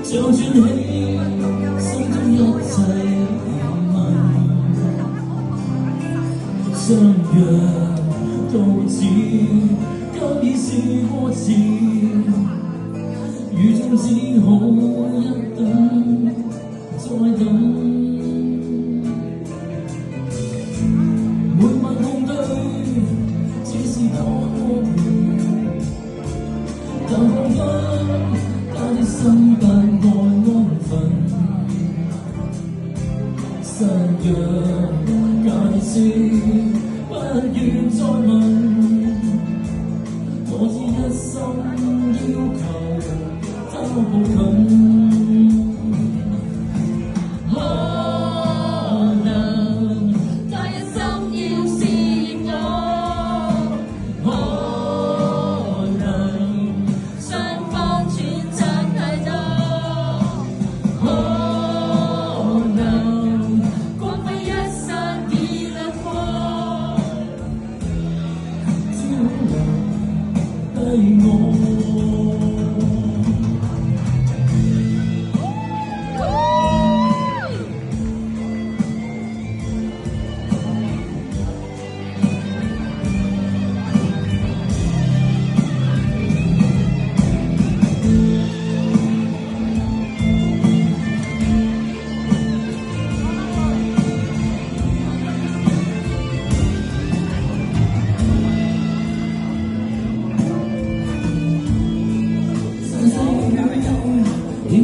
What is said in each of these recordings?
就轉起心中一切疑問，相約到此，今已是過時，如今只好一等再等。每晚共對，只是多年，但彷彿他的心不愛安分，失約解釋，不願再問。我只一心要求他抱緊。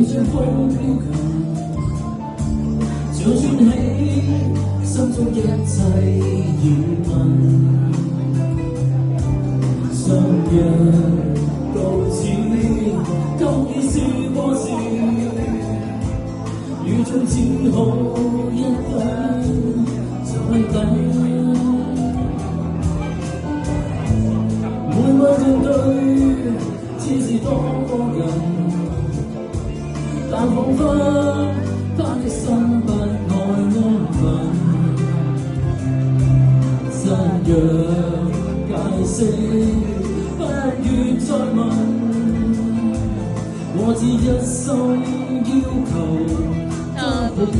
像風飄近，就轉起心中一切疑問，相約到此，今已是過時，如今只好一等再等。每晚面對，只是多個人。但彷彿他的心不愛安分，失約解釋，不願再問。我只一心要求他抱緊。